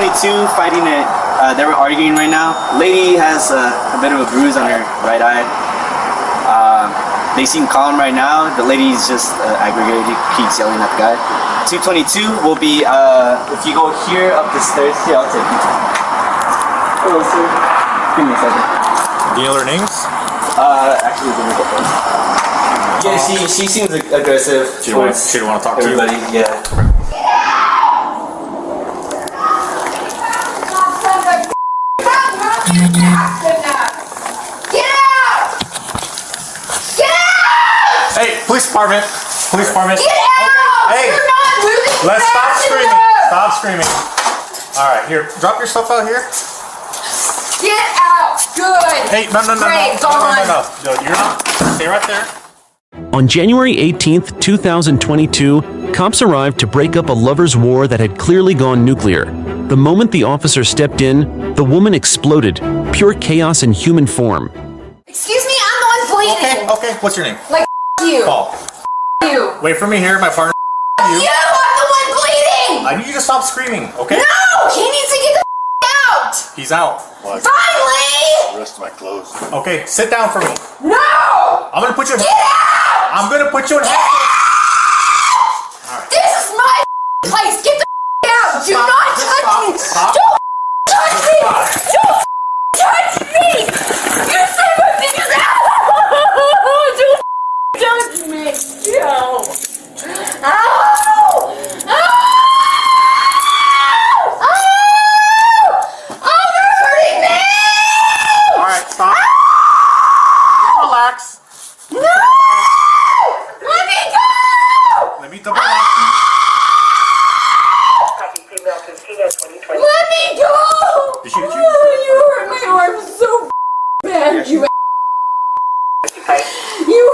222 fighting it. They were arguing right now. Lady has a bit of a bruise on her right eye. They seem calm right now. The lady's just aggravated, keeps yelling at the guy. 222 will be, if you go here up the stairs, here, I'll take you. Hello, sir. Give me a second. Do you know their names? Actually, let me go first. Yeah, she seems aggressive. She didn't want to talk everybody. To you? Yeah. Hey, police department! Police department! Get out! Hey! You're not moving. Let's stop fast screaming! enough. Stop screaming! Alright, here, drop your stuff out here. Get out! Good! Hey, no. Great, gone. No, you're not. Stay right there. On January 18th, 2022, cops arrived to break up a lovers' war that had clearly gone nuclear. The moment the officer stepped in, the woman exploded, pure chaos in human form. Excuse me, I'm the one bleeding. Okay, what's your name? Like, you. Paul. You. Wait for me here, my partner. You, I'm the one bleeding! I need you to stop screaming, okay? No! He needs to get the out! He's out. Finally! The rest of my clothes. Okay, sit down for me. No! I'm gonna put you in. Get out! I'm gonna put you in. Get out! This is my place! Get the out! Do not touch me! Stop. Don't touch me! Don't touch me! You say my fingers out! Don't touch me! No! Ow! Ow! Oh, they're hurting me! Alright, stop. Relax. No! Let me go! Let me double lock you. Let me go! Did she hit you? You hurt my arm so bad, you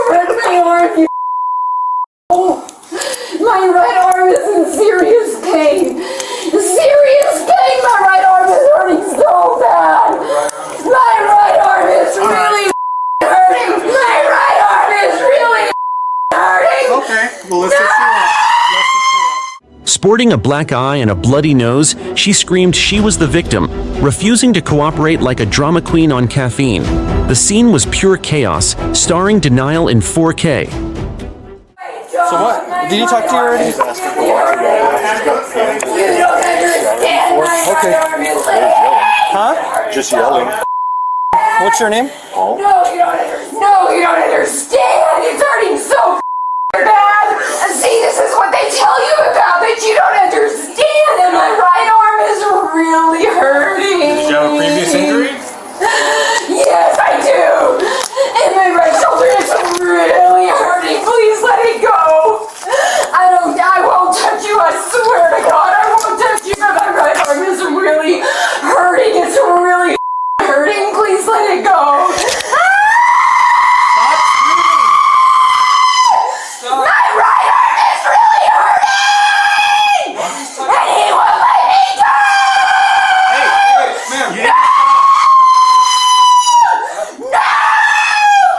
hurt my arm, you oh, my right arm is in serious pain. Serious pain! My right arm is hurting so bad. My right arm is really hurting. My right arm is really hurting. Okay, well let's get you up. Let's get you up. Sporting a black eye and a bloody nose, she screamed she was the victim, refusing to cooperate like a drama queen on caffeine. The scene was pure chaos, starring Denial in 4K. So what? Did you talk to you already? You don't understand. My Okay. arm is hurting. Huh? Just yelling. What's your name? Paul. No, you don't understand. No, you don't understand. It's hurting so bad. And see, this is what they tell you about, that you don't understand. And my right arm is really hurting. Did you have a previous injury? Yes, I do. And my right shoulder is really hurting. Please let it go. I won't touch you. I swear to God, I won't touch you. But my right arm is really hurting. It's really hurting. Please let it go. My right arm is really hurting! And he won't let me go! Ma'am. No!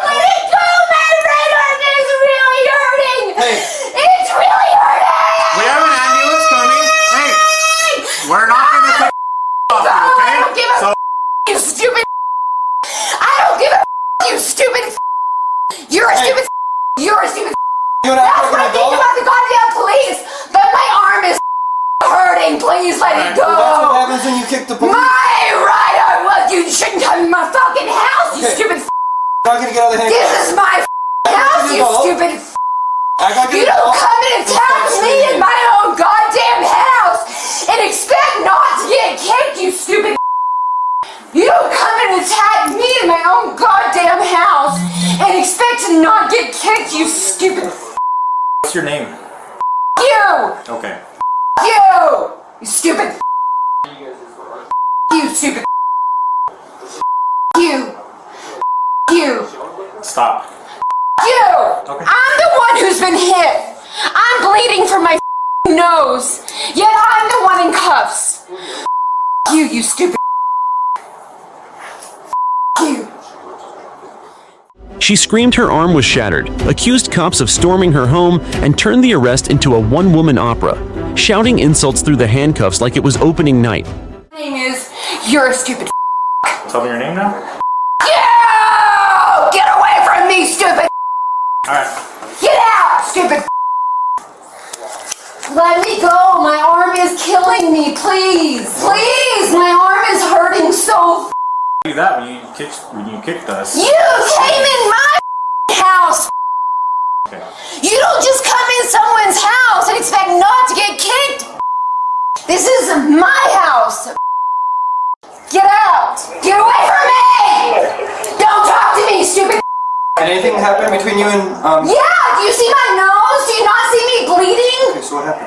Let it go! My right arm is really hurting! It's really hurting! We have an ambulance coming. Hey, we're not gonna take off you, okay? I don't give a you stupid I don't give a you stupid You're a stupid You're a stupid That's what I think about the goddamn police! But my arm is hurting! Please let it go! That's what happens when you kick the police. My right arm! Look, you shouldn't come in my fucking house, you stupid I'm not gonna get out of the hand. This is my house, you stupid You don't come and attack me in my own goddamn house and expect not to get kicked, you stupid You don't come and attack me in my own goddamn house and expect to not get kicked, you stupid What's your name? You! Okay. You! You stupid You stupid You! Stop. You! Okay. I'm the one who's been hit! I'm bleeding from my nose! Yet I'm the one in cuffs! You stupid You! She screamed her arm was shattered, accused cops of storming her home, and turned the arrest into a one-woman opera, shouting insults through the handcuffs like it was opening night. name is, you're a stupid Tell me your name now. You! Get away from me, stupid. Alright. Get out, stupid. Let me go. My arm is killing me. Please. Please. My arm is hurting so. Do that when you kicked us. You came in my house. Okay. You don't just come in someone's house and expect not to get kicked. This is my house. Get out. Get away from me. Don't talk to me, stupid. Did anything happen between you and Yeah, do you see my nose? Do you not see me bleeding? Okay, so what happened?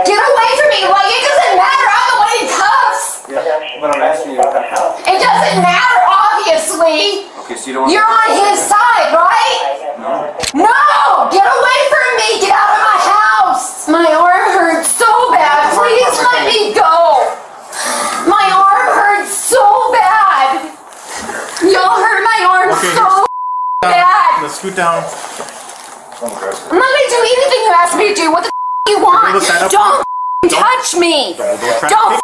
Get away from me. Like, it doesn't matter. I'm the one in cuffs. Yeah, but I'm asking you what happened. It doesn't matter, obviously. Okay, so you don't want You're on his side, right? No. No! Get away from me! Get out of my house! My arm hurts so bad. Please let me go. My arm hurts so bad. Y'all hurt my arm Okay, so bad. Let's scoot down. I'm not gonna do anything you asked me to do. What the you want? Look that up. Don't touch me. Don't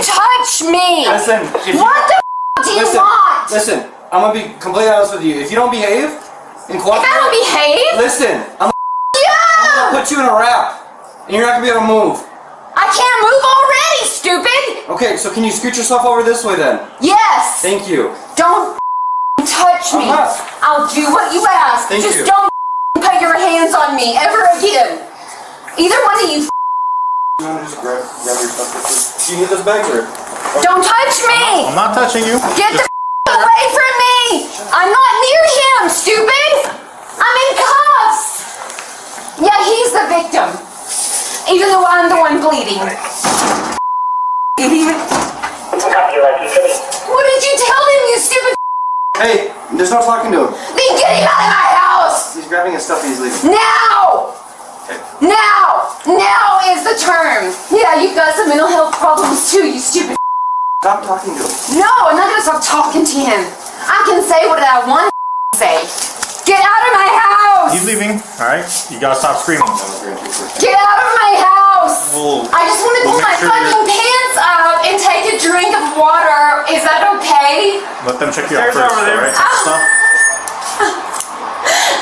touch me. Listen, if What the do you want? Listen, I'm gonna be completely honest with you. If you don't behave and cooperate, If I don't behave, listen, I'm yeah! gonna put you in a wrap, and you're not gonna be able to move. I can't move already, stupid! Okay, so can you scoot yourself over this way then? Yes! Thank you. Don't touch me. I'm not. I'll do what you ask. Thank Just you. don't put your hands on me ever again. Either one of you You wanna just grab your stuff? Do you need this bag or? don't touch me! I'm not touching you. Get the away from me! I'm not near him, stupid! I'm in cuffs! Yeah, he's the victim. Even though I'm the one bleeding. Even... What did you tell him, you stupid? Hey, there's no talking to him. Then get him out of my house! He's grabbing his stuff and he's leaving. Now! Now! Now is the term! Yeah, you've got some mental health problems too, you stupid. Stop talking to him. No, I'm not gonna stop talking to him. I can say what I want to say. Get out of my house! He's leaving. Alright. You gotta stop screaming. Get out of my house! We'll- I just want to pull we'll my make sure fucking pants up and take a drink of water. Is that okay? Let them check you out first, alright? Stop.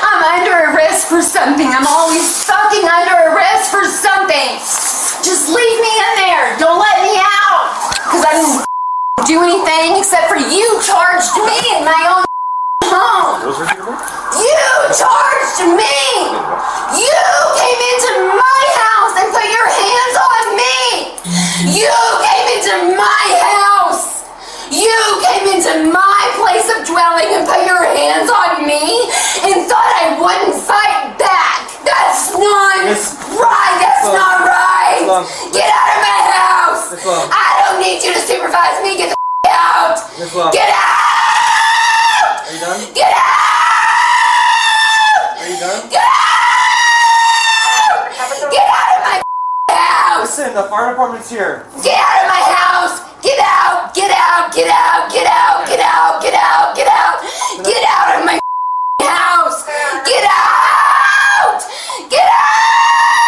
I'm under arrest for something. I'm always fucking under arrest for something. Just leave me in there. Don't let me out. Because I didn't do anything except for you charged me in my own home. You charged me. You came into my house and put your hands on me. You came into my house. You came into my place of dwelling and put your hands on me and thought I wouldn't fight back. That's not right. That's not right. Get out of my house. I don't need you to supervise me. Get the out. Get out. Are you done? Get out. Are you done? Get out. Get out of my house. Listen, the fire department's here. Get out of my house! Get out! Get out! Get out! Get out! Get out! Get out! Get out! Get out of my house! Get out! Get out!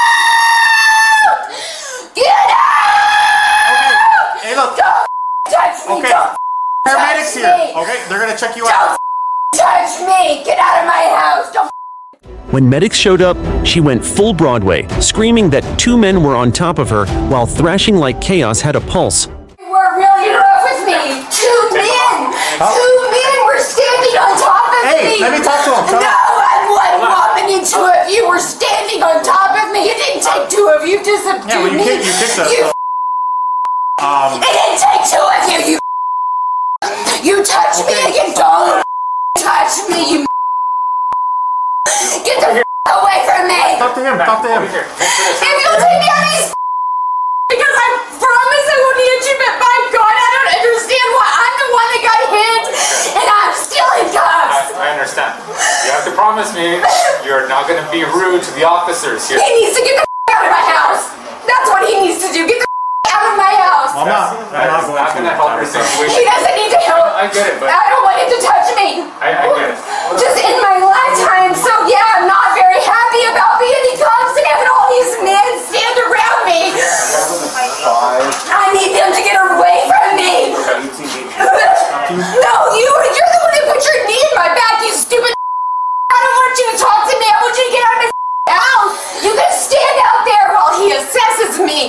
Get out! Hey, look. Don't touch me! Okay. Don't Paramedics touch here. me! Okay, they're gonna check you out. Don't touch me! Get out of my house! Don't. When medics showed up, she went full Broadway, screaming that two men were on top of her while thrashing like chaos had a pulse. You were really rough with me. Two men were standing on top of me. Hey, let me talk to him. Shut No, up. I'm one woman and two of you were standing on top of me. It didn't take two of you to subdue Yeah, well, you me. kicked us. You, it didn't take two of you. You touch me again. Don't touch me. You get the away from me. Talk to him. Talk to him. If you'll take me on these because I promise I won't hit you, but by God, I don't understand why I'm the one that got hit and I'm still in cuffs. I understand. You have to promise me you're not going to be rude to the officers here. He needs to get the out of my house. That's what he needs to do. Get the out of my house. I'm not That's not going to help your situation. He doesn't need to help. I get it, but I don't want him to touch me. I get it. Just in my lifetime, so yeah, I'm not very happy about being in cuffs and having all these men stand around me. I need them to get away from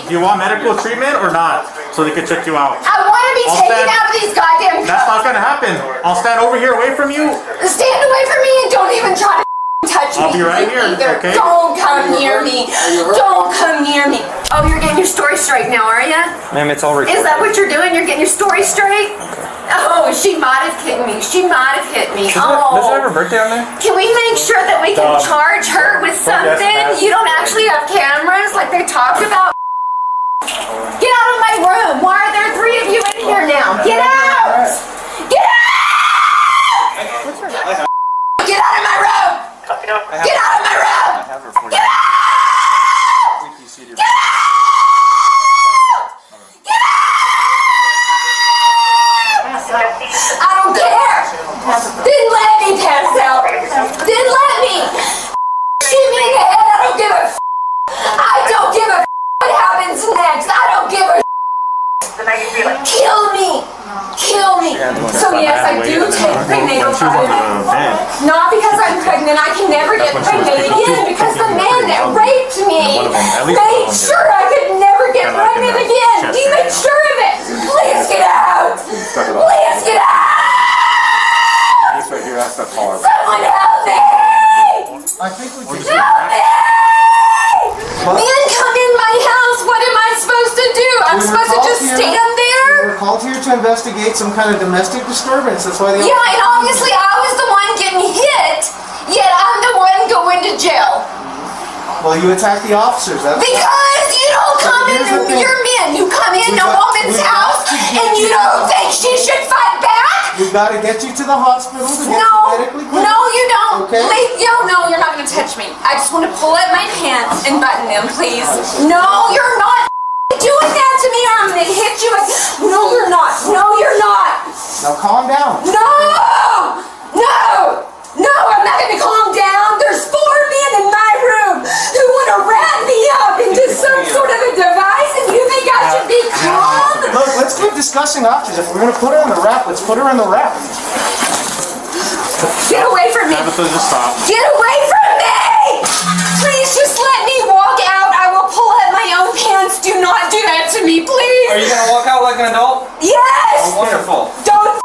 Do you want medical treatment or not? So they can check you out. I want to be taken out of these goddamn cuffs. That's not gonna happen. I'll stand over here away from you. Stand away from me and don't even try to touch me. I'll be right here, either. okay? Don't come near me. Don't come near me. Oh, you're getting your story straight now, are you? Ma'am, it's all recorded. Is that what you're doing? You're getting your story straight? Oh, she might have hit me. She might have hit me. Does it have her Oh. birthday on there? Can we make sure that we can charge her with something? You don't actually have cameras like they talked about? Get out of my room. Why are there 3 of you in here now? Get out! Get out! Get out of my room! Get out of my room! Get out! Get out! Get out! I don't care! Didn't let me pass out! Didn't let me! Shoot me in the head! I don't give a f***! I don't give a f*** what happens next! I don't give a f***! Kill me! Kill me! So yes, I do take prenatal vitamins. Not because I'm pregnant. I can never get pregnant again because the man that raped me made sure I could never get pregnant again. He made sure of it. Please get out! Please get out! Someone help me! I think we can. Help me! Men come in my house. What am I supposed to do? I'm supposed to just stand there? We're called here to investigate some kind of domestic disturbance. That's why the Yeah, and obviously I was the one getting hit, yet I'm the one going to jail. Well, you attacked the officers. That's Because you don't come in, Here's the thing. you're men. You come in a woman's we've got house to get and you you don't think she should fight back? We've got to get you to the hospital to get you No, medically cleared. no, you don't. Okay. Please, no, you're not going to touch me. I just want to pull up my pants and button them, please. No, you're not doing that to me or I'm going to hit you. No, you're not. No, you're not. Now calm down. No! No! No, I'm not going to calm down. There's 4 men in my room who want to wrap me up into some sort of a device and you think I should be calm? Look, let's keep discussing options. If we're going to put her in the wrap, let's put her in the wrap. Get away from me! Tabitha, just stop. Get away from me! Please just let me walk out. I will pull up my own pants. Do not do that to me, please. Are you gonna walk out like an adult? Yes! Wonderful. Don't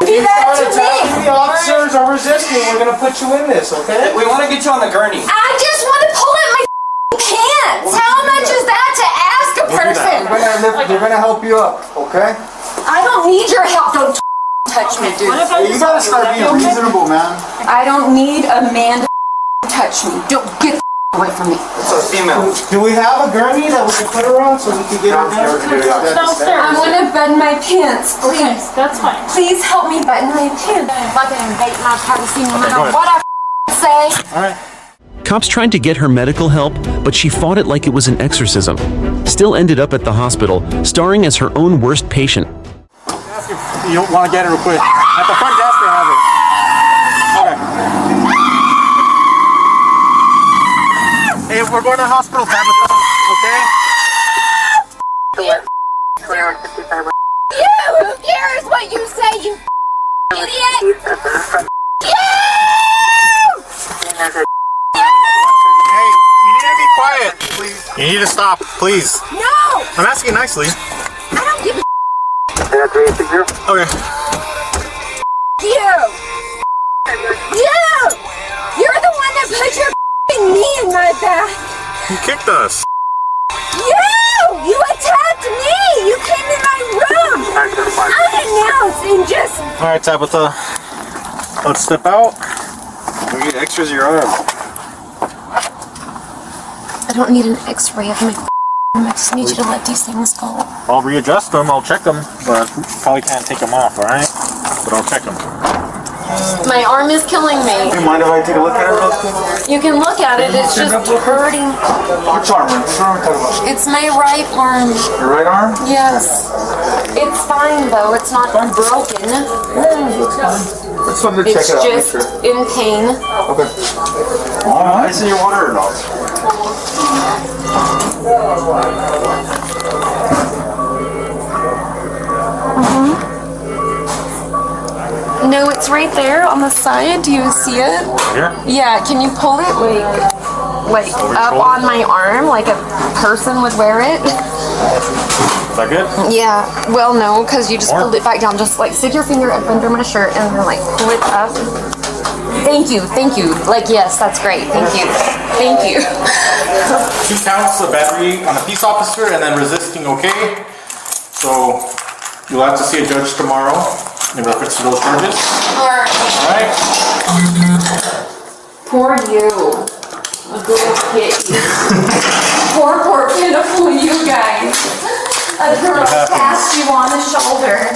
do that to me. If the officers are resisting, we're going to put you in this, okay? We want to get you on the gurney. I just want to pull up my pants. How much is that to ask a person? They're going to help you up, okay? I don't need your help. Don't touch me, dude. You got to start being reasonable, man. I don't need a man to touch me. Don't get away from me. It's a female. Do we have a gurney that we can put her on so we can get her down? I want to button my pants, please. That's fine. Please help me button my pants. Fucking invade my privacy no matter go ahead. what I say. Cops tried to get her medical help, but she fought it like it was an exorcism. Still ended up at the hospital, starring as her own worst patient. You don't want to get it real quick. At the front desk, they have it. Okay. Hey, we're going to the hospital, Tabitha. Okay? You! Who cares what you say, you idiot? You! Hey, you need to be quiet, please. You need to stop, please. No! I'm asking you nicely. I don't give a Okay. you! You! You're the one that put your knee in my back! You kicked us. You! You attacked me! You came in my room! Unannounced and just... Alright, Tabitha. Let's step out. We get extras your arm. I don't need an x-ray of my I just need you to let these things go. I'll readjust them, I'll check them, but probably can't take them off, alright? But I'll check them. My arm is killing me. Do you mind if I take a look at her real quick? You can look at it, it's just hurting. Which arm? Which arm are we talking about? It's my right arm. Your right arm? Yes. It's fine though, it's not broken. Let's let me check It's it out. just in pain. Okay. Alright. Ice in your water or not? No, it's right there on the side. Do you see it? Here? Yeah, can you pull it like up on my arm like a person would wear it? Is that good? Yeah. Well, no, because you just More? pulled it back down. Just like stick your finger up under my shirt and then like pull it up. Thank you. Thank you. Like, yes, that's great. Thank you. Thank you. 2 counts of battery on a peace officer and then resisting, okay? So you'll have to see a judge tomorrow in reference to those charges. Alright. Alright? Poor you. A little kitty. poor pitiful you guys. A girl passed you on the shoulder.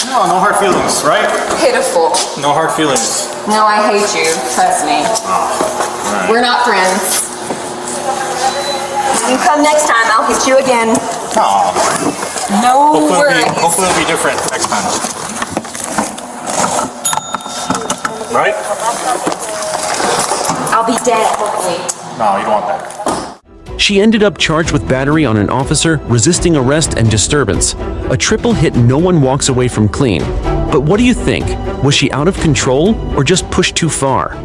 No hard feelings, right? Pitiful. No hard feelings. No, I hate you. Trust me. Right. We're not friends. You come next time, I'll hit you again. Aw. No worries. Hopefully it'll be different next time. Right? I'll be dead, hopefully. No, you don't want that. She ended up charged with battery on an officer, resisting arrest, and disturbance. A triple hit no one walks away from clean. But what do you think? Was she out of control or just pushed too far?